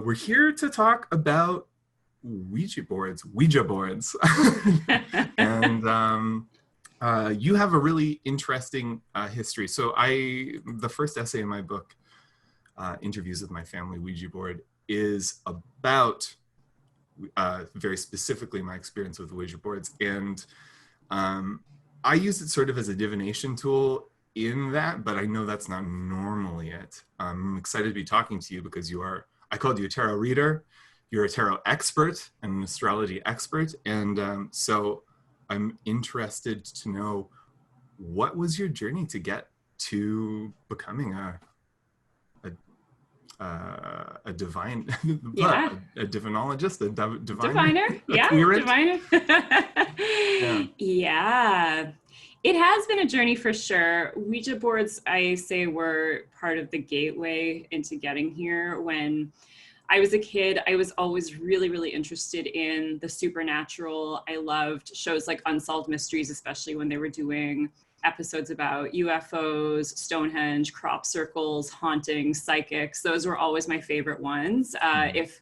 we're here to talk about Ouija boards. And you have a really interesting history. So the first essay in my book, Interviews with My Family Ouija Board, is about very specifically my experience with Ouija boards. And I use it sort of as a divination tool in that, but I know that's not normally it. I'm excited to be talking to you because I called you a tarot reader, you're a tarot expert and an astrology expert. And so I'm interested to know, what was your journey to get to becoming a divine, a divinologist, a diviner, diviner. Yeah. It has been a journey for sure. Ouija boards, I say, were part of the gateway into getting here. When I was a kid, I was always really, really interested in the supernatural. I loved shows like Unsolved Mysteries, especially when they were doing episodes about UFOs, Stonehenge, crop circles, hauntings, psychics. Those were always my favorite ones. If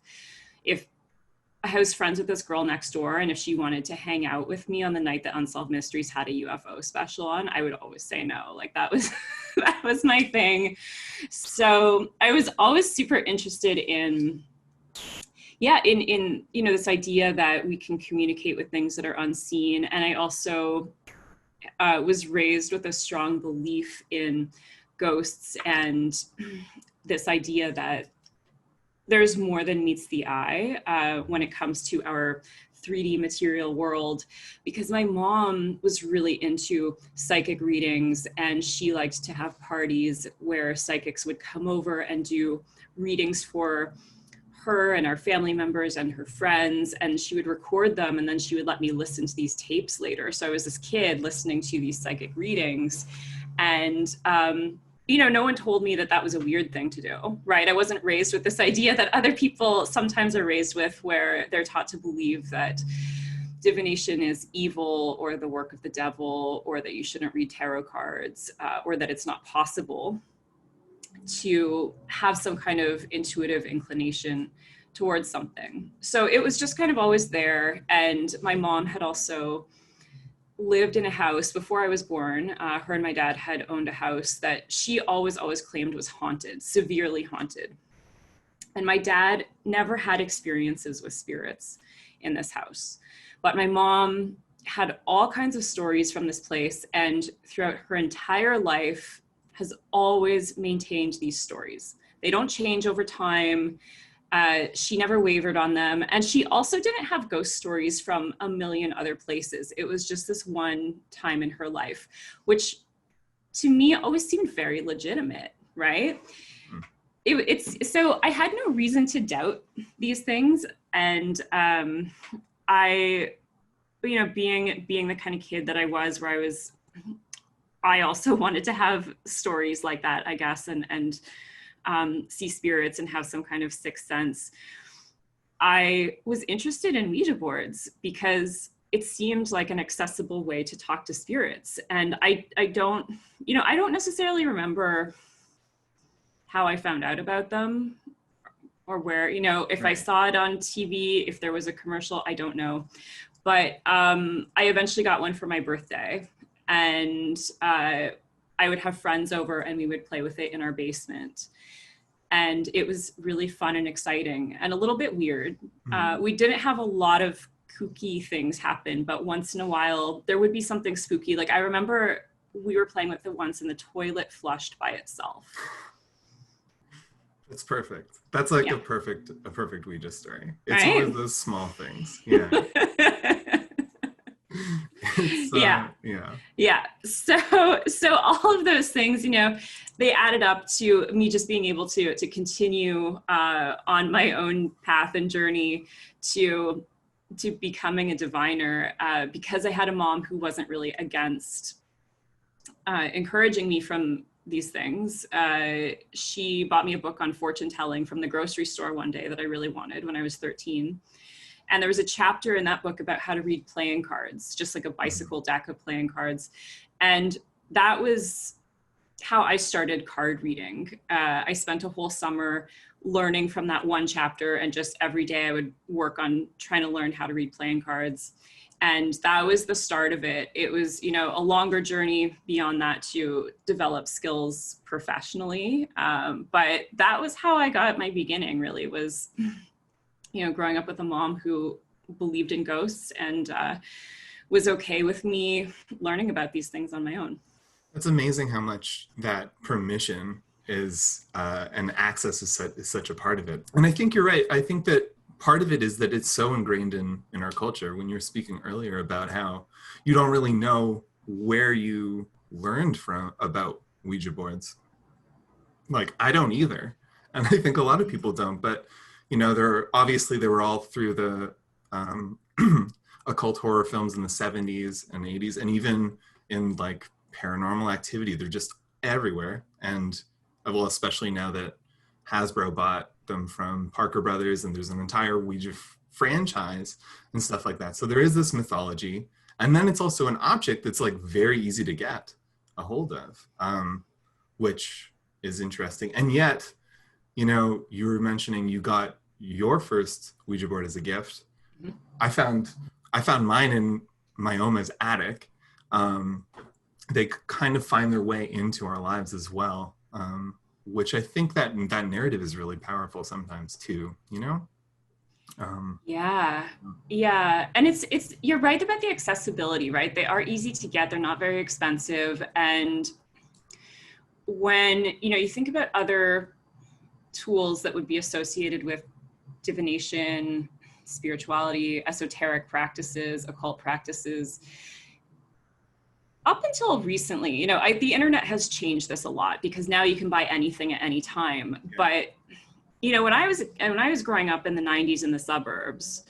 I was friends with this girl next door, and if she wanted to hang out with me on the night that Unsolved Mysteries had a UFO special on, I would always say no. Like, that was that was my thing. So I was always super interested in this idea that we can communicate with things that are unseen. And I also was raised with a strong belief in ghosts and this idea that there's more than meets the eye when it comes to our 3D material world, because my mom was really into psychic readings, and she liked to have parties where psychics would come over and do readings for her and our family members and her friends, and she would record them, and then she would let me listen to these tapes later. So I was this kid listening to these psychic readings, and no one told me that that was a weird thing to do, right? I wasn't raised with this idea that other people sometimes are raised with, where they're taught to believe that divination is evil or the work of the devil, or that you shouldn't read tarot cards, or that it's not possible to have some kind of intuitive inclination towards something. So it was just kind of always there. And my mom had also lived in a house before I was born. Her and my dad had owned a house that she always claimed was haunted, severely haunted. And my dad never had experiences with spirits in this house. But my mom had all kinds of stories from this place, and throughout her entire life has always maintained these stories. They don't change over time. She never wavered on them. And she also didn't have ghost stories from a million other places. It was just this one time in her life, which to me always seemed very legitimate, right? So I had no reason to doubt these things. And being the kind of kid that I was, where I also wanted to have stories like that, I guess, and see spirits and have some kind of sixth sense. I was interested in Ouija boards because it seemed like an accessible way to talk to spirits. And I don't necessarily remember how I found out about them, or where, if I saw it on TV, if there was a commercial, I don't know. But I eventually got one for my birthday. And I would have friends over and we would play with it in our basement. And it was really fun and exciting and a little bit weird. We didn't have a lot of kooky things happen, but once in a while there would be something spooky. Like, I remember we were playing with it once and the toilet flushed by itself. That's perfect. That's like a perfect Ouija story. It's right? always those small things. Yeah. So all of those things, they added up to me just being able to continue on my own path and journey to becoming a diviner, because I had a mom who wasn't really against encouraging me from these things. She bought me a book on fortune telling from the grocery store one day that I really wanted when I was 13. And there was a chapter in that book about how to read playing cards, just like a bicycle deck of playing cards. And that was how I started card reading. I spent a whole summer learning from that one chapter, and just every day I would work on trying to learn how to read playing cards. And that was the start of it. It was, you know, a longer journey beyond that to develop skills professionally. But that was how I got my beginning, really, was, you know, growing up with a mom who believed in ghosts and was okay with me learning about these things on my own. It's amazing how much that permission is and access is such a part of it. And I think you're right. I think that part of it is that it's so ingrained in our culture. When you were speaking earlier about how you don't really know where you learned from about Ouija boards. Like, I don't either. And I think a lot of people don't, but you know, they were all through the occult horror films in the 70s and 80s, and even in like Paranormal Activity, they're just everywhere. And well, especially now that Hasbro bought them from Parker Brothers, and there's an entire Ouija franchise and stuff like that. So there is this mythology, and then it's also an object that's like very easy to get a hold of, which is interesting. And yet, you know, you were mentioning you got your first Ouija board as a gift. Mm-hmm. I found mine in my Oma's attic. They kind of find their way into our lives as well, which I think that narrative is really powerful sometimes too, you know? Yeah. And it's you're right about the accessibility, right? They are easy to get. They're not very expensive. And when, you know, you think about other tools that would be associated with divination, spirituality, esoteric practices, occult practices, up until recently, you know, the internet has changed this a lot, because now you can buy anything at any time. Yeah. But, you know, when I was growing up in the 90s in the suburbs,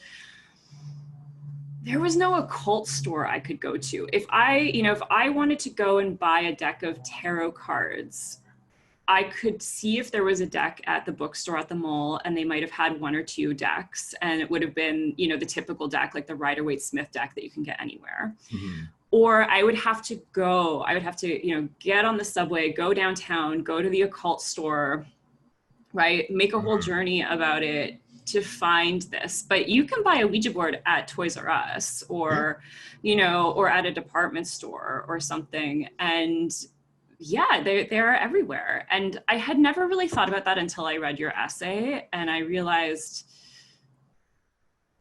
there was no occult store I could go to. If I wanted to go and buy a deck of tarot cards, I could see if there was a deck at the bookstore at the mall, and they might have had one or two decks, and it would have been, you know, the typical deck, like the Rider-Waite-Smith deck that you can get anywhere. Mm-hmm. Or I would have to, you know, get on the subway, go downtown, go to the occult store, right? Make a whole journey about it to find this. But you can buy a Ouija board at Toys R Us or, you know, or at a department store or something. And yeah, they're everywhere. And I had never really thought about that until I read your essay, and I realized,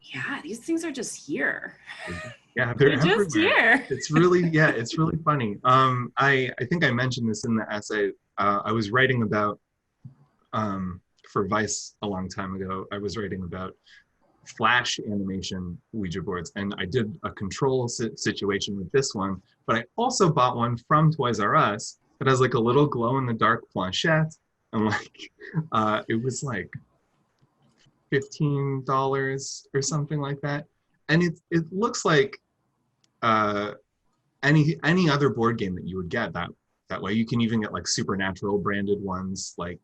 yeah, these things are just here. Yeah, they're just here. It's really funny. I think I mentioned this in the essay. I was writing about, for Vice a long time ago, I was writing about flash animation Ouija boards, and I did a control situation with this one, but I also bought one from Toys R Us that has like a little glow-in-the-dark planchette, and like, it was like $15 or something like that. And it looks like any other board game that you would get that way. You can even get like Supernatural branded ones, like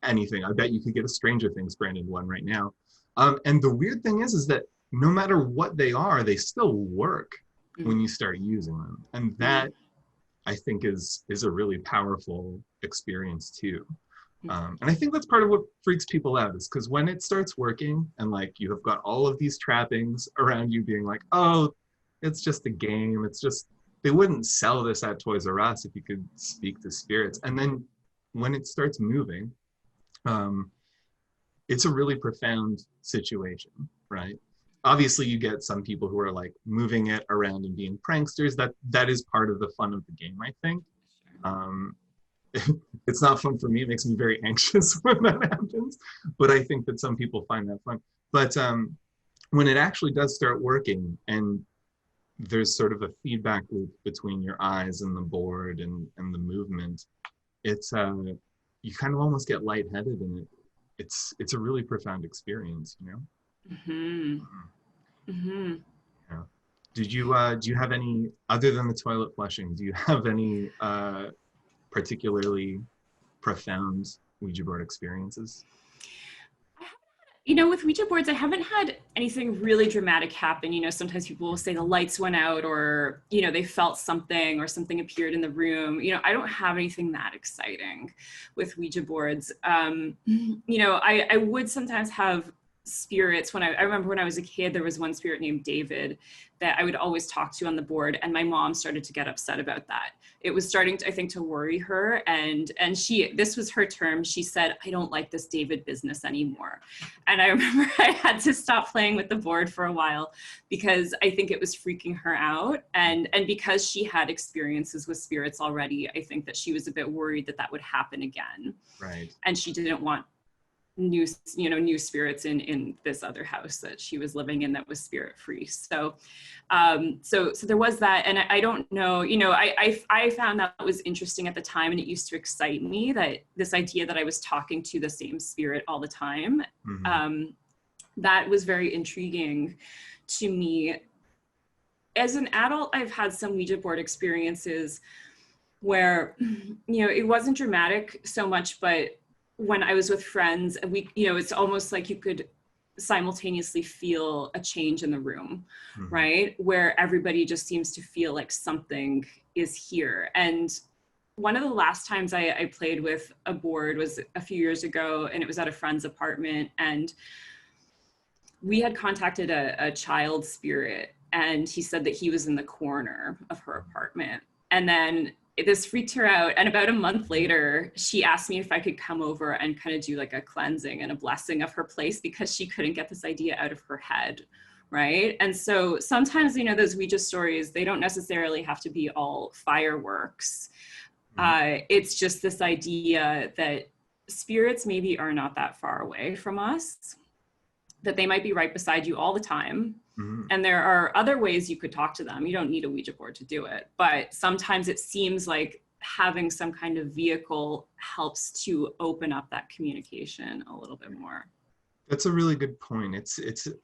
anything. I bet you could get a Stranger Things branded one right now. And the weird thing is that no matter what they are, they still work when you start using them. And that, I think, is a really powerful experience too. And I think that's part of what freaks people out, is because when it starts working and like you have got all of these trappings around you being like, oh, it's just a game. It's just, they wouldn't sell this at Toys R Us if you could speak to spirits. And then when it starts moving, it's a really profound situation, right? Obviously, you get some people who are like moving it around and being pranksters. That is part of the fun of the game, I think. It's not fun for me. It makes me very anxious when that happens. But I think that some people find that fun. But when it actually does start working, and there's sort of a feedback loop between your eyes and the board and the movement, it's you kind of almost get lightheaded, and it's a really profound experience, you know? Yeah. Do you have any, other than the toilet flushing, do you have any particularly profound Ouija board experiences? You know, with Ouija boards, I haven't had anything really dramatic happen. You know, sometimes people will say the lights went out, or, you know, they felt something or something appeared in the room. You know, I don't have anything that exciting with Ouija boards. You know, I would sometimes have spirits. When I remember when I was a kid, there was one spirit named David that I would always talk to on the board, and my mom started to get upset about that. It was starting to, I think, to worry her, and this was her term. She said, "I don't like this David business anymore." And I remember I had to stop playing with the board for a while because I think it was freaking her out, and because she had experiences with spirits already, I think that she was a bit worried that that would happen again. Right. And she didn't want new spirits in this other house that she was living in that was spirit free. So there was that. And I don't know, you know, I found that was interesting at the time, and it used to excite me, that this idea that I was talking to the same spirit all the time. That was very intriguing to me. As an adult, I've had some Ouija board experiences where, you know, it wasn't dramatic so much, but when I was with friends, we, you know, it's almost like you could simultaneously feel a change in the room, right? Where everybody just seems to feel like something is here. And one of the last times I played with a board was a few years ago, and it was at a friend's apartment, and we had contacted a child spirit, and he said that he was in the corner of her apartment. And then this freaked her out. And about a month later, she asked me if I could come over and kind of do like a cleansing and a blessing of her place, because she couldn't get this idea out of her head, right? And so sometimes, you know, those Ouija stories, they don't necessarily have to be all fireworks. It's just this idea that spirits maybe are not that far away from us, that they might be right beside you all the time. And there are other ways you could talk to them. You don't need a Ouija board to do it, but sometimes it seems like having some kind of vehicle helps to open up that communication a little bit more. That's a really good point.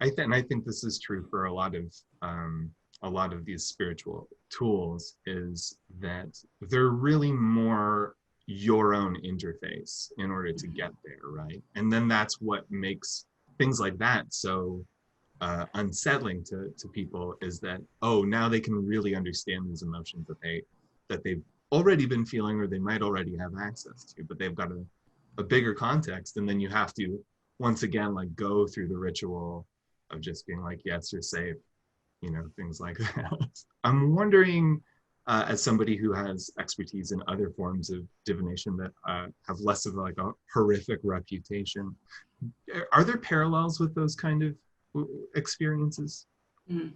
I think this is true for a lot of these spiritual tools, is that they're really more your own interface in order to get there, right? And then that's what makes things like that so unsettling to people, is that, oh, now they can really understand these emotions that they've already been feeling, or they might already have access to, but they've got a bigger context. And then you have to, once again, like, go through the ritual of just being like, yes, you're safe, you know, things like that. I'm wondering, as somebody who has expertise in other forms of divination that have less of like a horrific reputation, are there parallels with those kind of experiences? You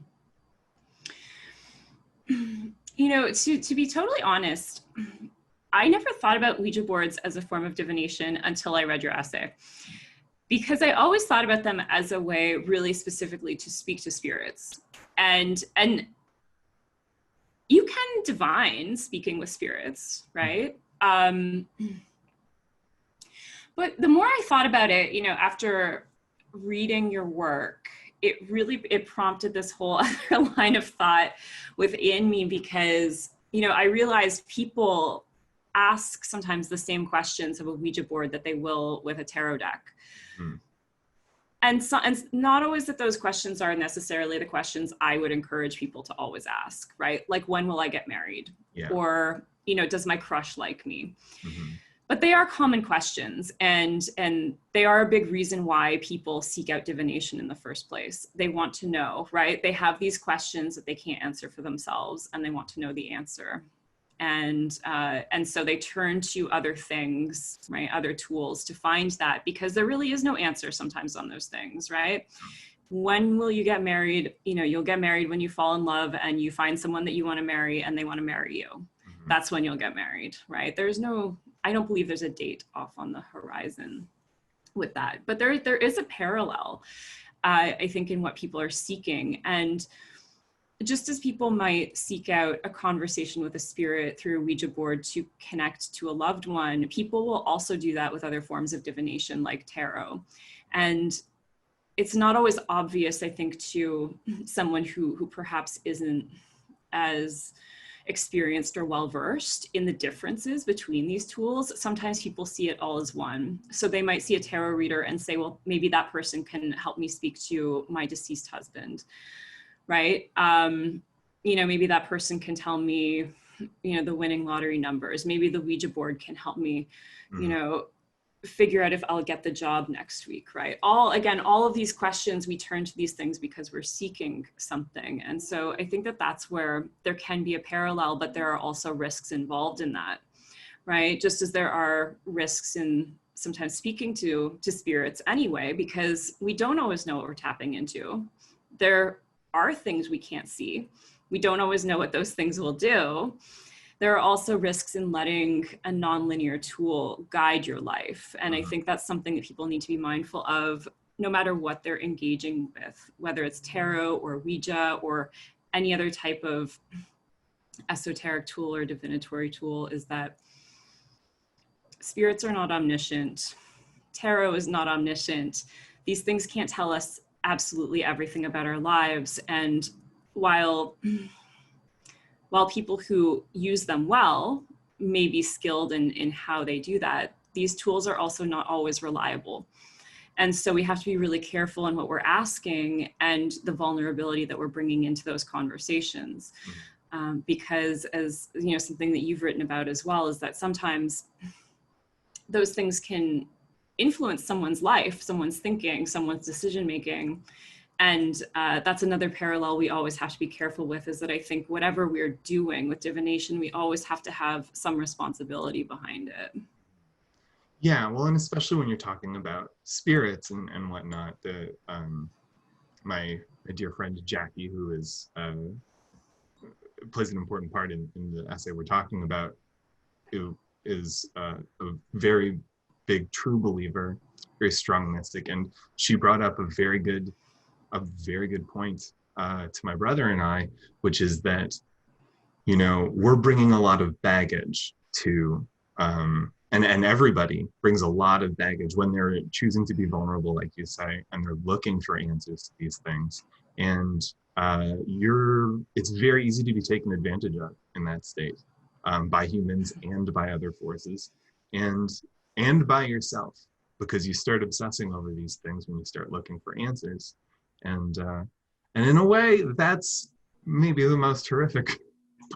know, to be totally honest, I never thought about Ouija boards as a form of divination until I read your essay, because I always thought about them as a way really specifically to speak to spirits. And you can divine speaking with spirits, right? But the more I thought about it, you know, after reading your work, it prompted this whole other line of thought within me, because, you know, I realized people ask sometimes the same questions of a Ouija board that they will with a tarot deck. And not always that those questions are necessarily the questions I would encourage people to always ask, right? Like, when will I get married? Yeah. Or, you know, does my crush like me? But they are common questions, and they are a big reason why people seek out divination in the first place. They want to know, right? They have these questions that they can't answer for themselves, and they want to know the answer. And so they turn to other things, right? Other tools to find that, because there really is no answer sometimes on those things, right? When will you get married? You know, you'll get married when you fall in love and you find someone that you want to marry and they want to marry you. That's when you'll get married, right? I don't believe there's a date off on the horizon with that, but there is a parallel, I think, in what people are seeking. And just as people might seek out a conversation with a spirit through a Ouija board to connect to a loved one, people will also do that with other forms of divination like tarot. And it's not always obvious, I think, to someone who perhaps isn't as experienced or well-versed in the differences between these tools, sometimes people see it all as one. So they might see a tarot reader and say, well, maybe that person can help me speak to my deceased husband, right? Maybe that person can tell me, the winning lottery numbers. Maybe the Ouija board can help me, figure out if I'll get the job next week, right? All of these questions, we turn to these things because we're seeking something. And so I think that that's where there can be a parallel, but there are also risks involved in that, right? Just as there are risks in sometimes speaking to spirits anyway, because we don't always know what we're tapping into. There are things we can't see. We don't always know what those things will do. There are also risks in letting a nonlinear tool guide your life. And I think that's something that people need to be mindful of, no matter what they're engaging with, whether it's tarot or Ouija or any other type of esoteric tool or divinatory tool, is that spirits are not omniscient. Tarot is not omniscient. These things can't tell us absolutely everything about our lives. And while people who use them well may be skilled in how they do that, these tools are also not always reliable. And so we have to be really careful in what we're asking and the vulnerability that we're bringing into those conversations. Because as something that you've written about as well, is that sometimes those things can influence someone's life, someone's thinking, someone's decision-making. And that's another parallel we always have to be careful with, is that I think whatever we're doing with divination, we always have to have some responsibility behind it. Yeah, well, and especially when you're talking about spirits and whatnot, my dear friend Jackie, who is plays an important part in the essay we're talking about, who is a very big true believer, very strong mystic, and she brought up a very good point to my brother and I, which is that, we're bringing a lot of baggage to, and everybody brings a lot of baggage when they're choosing to be vulnerable, like you say, and they're looking for answers to these things. And it's very easy to be taken advantage of in that state, by humans and by other forces, and by yourself, because you start obsessing over these things when you start looking for answers. And in a way, that's maybe the most horrific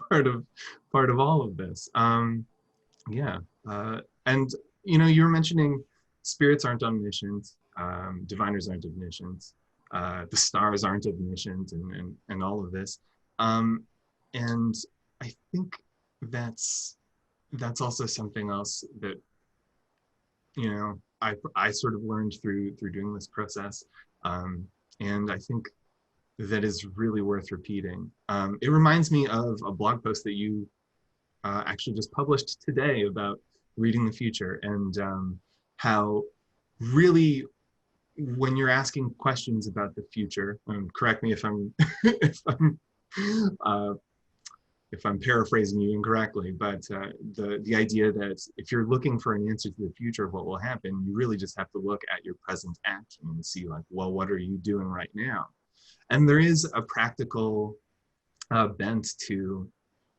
part of all of this. And you were mentioning spirits aren't omniscient, diviners aren't omniscient, the stars aren't omniscient, and all of this. And I think that's also something else that I sort of learned through doing this process. And I think that is really worth repeating. It reminds me of a blog post that you actually just published today about reading the future, and how really, when you're asking questions about the future, and correct me if I'm if I'm paraphrasing you incorrectly, but the idea that if you're looking for an answer to the future of what will happen, you really just have to look at your present action and see, like, well, what are you doing right now? And there is a practical bent to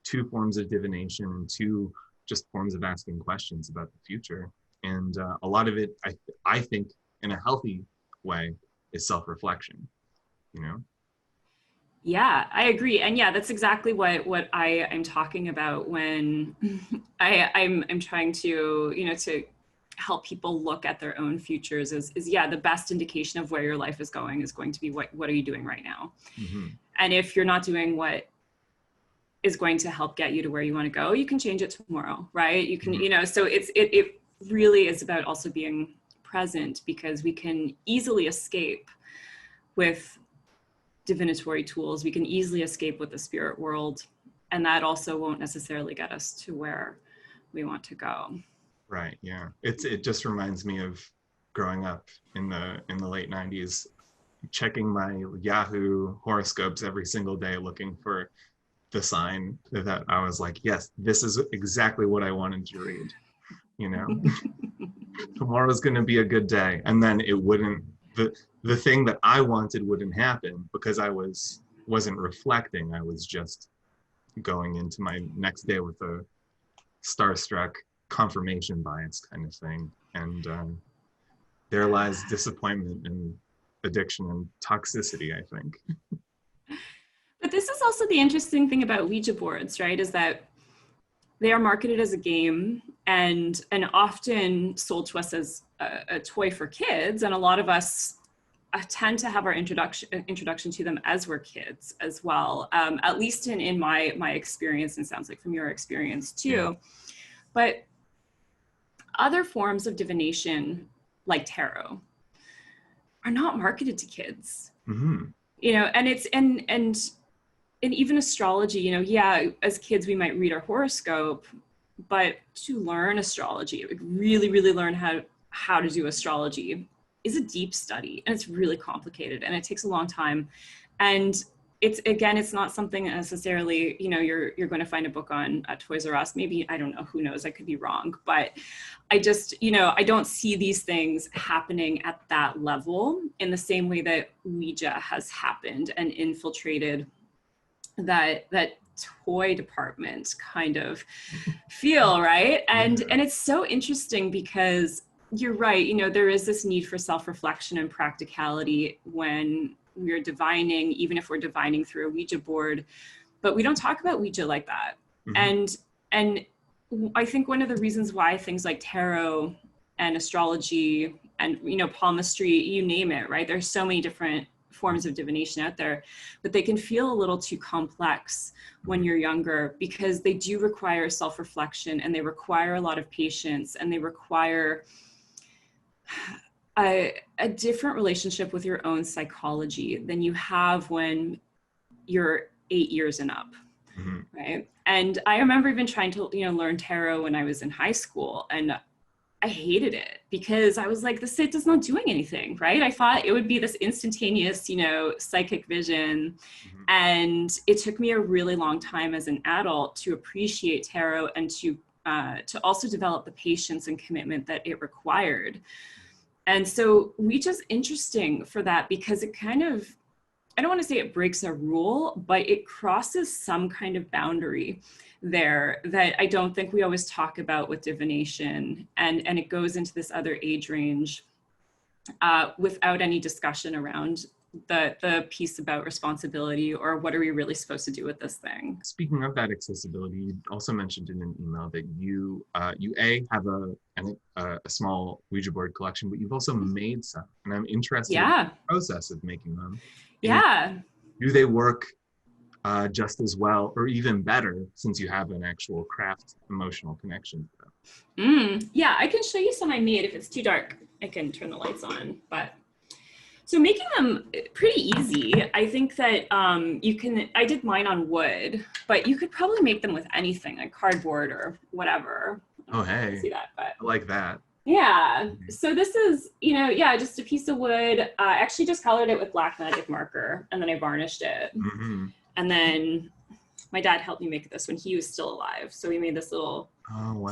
two forms of divination and two just forms of asking questions about the future. And a lot of it, I think, in a healthy way, is self-reflection, Yeah, I agree. And yeah, that's exactly what I am talking about when I'm trying to, to help people look at their own futures is the best indication of where your life is going to be what are you doing right now? Mm-hmm. And if you're not doing what is going to help get you to where you want to go, you can change it tomorrow, right? You can, mm-hmm. So it really is about also being present, because we can easily escape with divinatory tools. We can easily escape with the spirit world, and that also won't necessarily get us to where we want to go. Right. Yeah. It just reminds me of growing up in the late 90s, checking my Yahoo horoscopes every single day, looking for the sign that I was like, yes, this is exactly what I wanted to read. Tomorrow's going to be a good day, and then it wouldn't. The thing that I wanted wouldn't happen because I wasn't reflecting. I was just going into my next day with a starstruck confirmation bias kind of thing. And there lies disappointment and addiction and toxicity, I think. But this is also the interesting thing about Ouija boards, right? Is that they are marketed as a game and often sold to us as a toy for kids. And a lot of us tend to have our introduction to them as we're kids as well, at least in my experience, and sounds like from your experience too. Yeah. But other forms of divination, like tarot, are not marketed to kids. Mm-hmm. You know, and it's and even astrology, you know, yeah, as kids we might read our horoscope, but to learn astrology, like really learn how to do astrology, is a deep study, and it's really complicated, and it takes a long time. And it's not something necessarily, you know, you're going to find a book on at Toys R Us. Maybe, I don't know, who knows, I could be wrong, but I just, you know, I don't see these things happening at that level in the same way that Ouija has happened and infiltrated that toy department kind of feel, right? And it's so interesting because you're right, you know, there is this need for self-reflection and practicality when we're divining, even if we're divining through a Ouija board, but we don't talk about Ouija like that. Mm-hmm. And I think one of the reasons why things like tarot and astrology and, you know, palmistry, you name it, right? There's so many different forms of divination out there, but they can feel a little too complex when you're younger because they do require self-reflection, and they require a lot of patience, and they require a different relationship with your own psychology than you have when you're 8 years and up. Mm-hmm. Right? And I remember even trying to, you know, learn tarot when I was in high school, and I hated it because I was like, this site does not doing anything, right? I thought it would be this instantaneous, you know, psychic vision. Mm-hmm. And it took me a really long time as an adult to appreciate tarot and to also develop the patience and commitment that it required. And so Ouija's interesting for that because it kind of, I don't want to say it breaks a rule, but it crosses some kind of boundary there that I don't think we always talk about with divination, and it goes into this other age range without any discussion around the piece about responsibility or what are we really supposed to do with this thing. Speaking of that accessibility, you also mentioned in an email that you have a small Ouija board collection, but you've also made some, and I'm interested in the process of making them. Yeah. Do they work just as well or even better since you have an actual craft emotional connection to them? Yeah, I can show you some I made. If it's too dark, I can turn the lights on. But so making them pretty easy. I think that I did mine on wood, but you could probably make them with anything like cardboard or whatever. Oh, hey. See that, but I like that. Yeah. So this is, you know, just a piece of wood. I actually just colored it with black magic marker, and then I varnished it. Mm-hmm. And then my dad helped me make this when he was still alive. So we made this little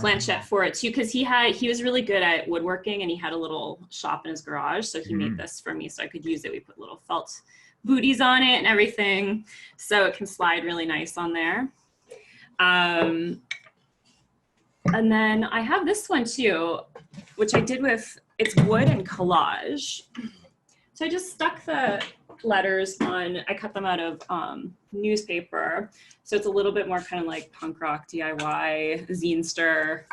planchette for it too, because he was really good at woodworking, and he had a little shop in his garage. So he made this for me so I could use it. We put little felt booties on it and everything, so it can slide really nice on there. And then I have this one too, which I did it's wood and collage. So I just stuck the letters on, I cut them out of newspaper. So it's a little bit more kind of like punk rock, DIY, zinester,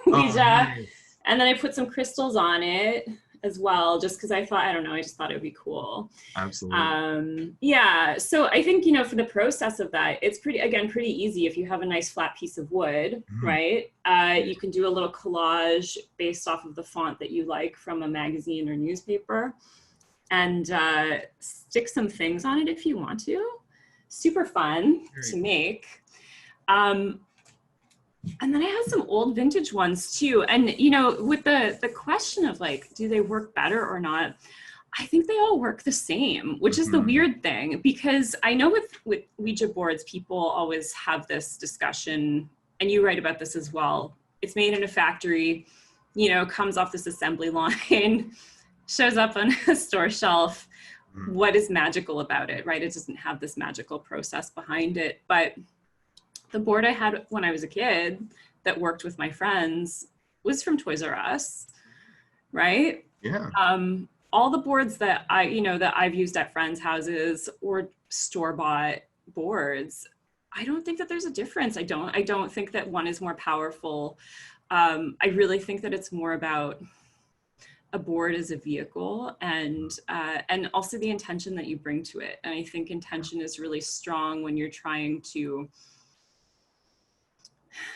Ouija. Nice. And then I put some crystals on it as well, just because I just thought it would be cool. Absolutely. Yeah, so I think, you know, for the process of that, it's pretty easy. If you have a nice flat piece of wood, right? You can do a little collage based off of the font that you like from a magazine or newspaper, and stick some things on it if you want to. Super fun to make. And then I have some old vintage ones too. And, you know, with the question of like, do they work better or not? I think they all work the same, which is the weird thing, because I know with Ouija boards, people always have this discussion, and you write about this as well. It's made in a factory, you know, comes off this assembly line, shows up on a store shelf. What is magical about it, right? It doesn't have this magical process behind it. But The board I had when I was a kid that worked with my friends was from Toys R Us, right? Yeah. All the boards that that I've used at friends' houses or store-bought boards, I don't think that there's a difference. I don't think that one is more powerful. I really think that it's more about a board as a vehicle and also the intention that you bring to it. And I think intention is really strong when you're trying to,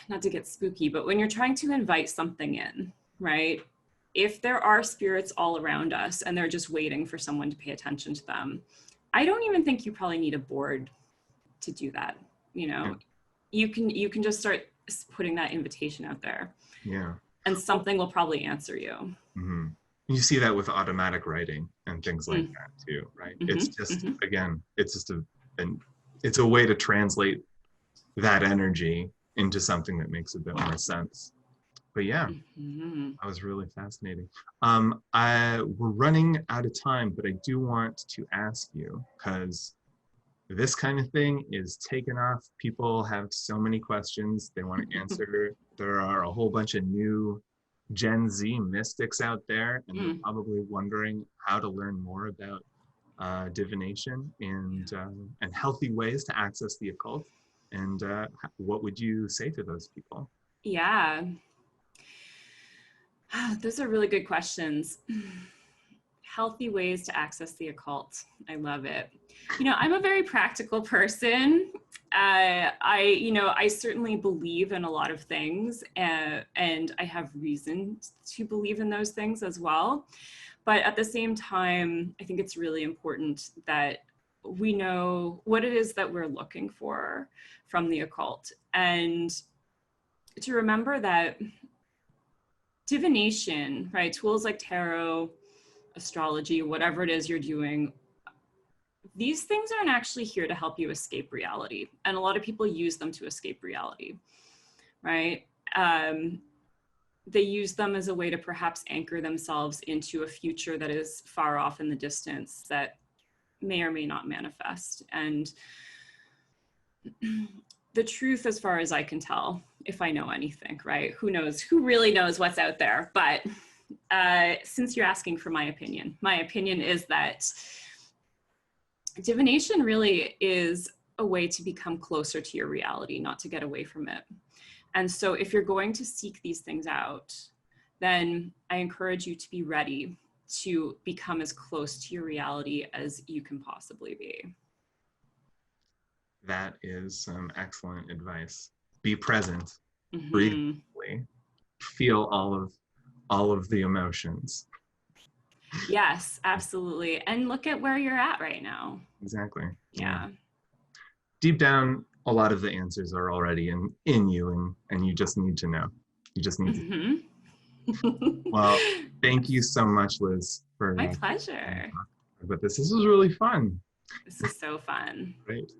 not to get spooky, but when you're trying to invite something in, right? If there are spirits all around us and they're just waiting for someone to pay attention to them, I don't even think you probably need a board to do that. You can just start putting that invitation out there. Yeah. And something will probably answer you. Mm-hmm. You see that with automatic writing and things like that too, right? Mm-hmm. It's just, again, it's just it's a way to translate that energy into something that makes a bit more sense. But yeah, that was really fascinating. We're running out of time, but I do want to ask you, because this kind of thing is taken off. People have so many questions they want to answer. There are a whole bunch of new Gen Z mystics out there, and they're probably wondering how to learn more about divination and healthy ways to access the occult. And what would you say to those people? Yeah. Those are really good questions. Healthy ways to access the occult. I love it. I'm a very practical person. I certainly believe in a lot of things, and I have reason to believe in those things as well. But at the same time, I think it's really important that we know what it is that we're looking for from the occult, and to remember that divination, right? Tools like tarot, astrology, whatever it is you're doing, these things aren't actually here to help you escape reality. And a lot of people use them to escape reality, right? They use them as a way to perhaps anchor themselves into a future that is far off in the distance that may or may not manifest. And the truth, as far as I can tell, if I know anything, right? Who knows? Who really knows what's out there? But since you're asking for my opinion is that divination really is a way to become closer to your reality, not to get away from it. And so if you're going to seek these things out, then I encourage you to be ready to become as close to your reality as you can possibly be. That is some excellent advice. Be present, breathe deeply, feel all of the emotions. Yes, absolutely. And look at where you're at right now. Exactly. Yeah. Deep down, a lot of the answers are already in you, and you just need to know. You just need to. Well, thank you so much, Liz, for my pleasure. But this was really fun. This is so fun. Great.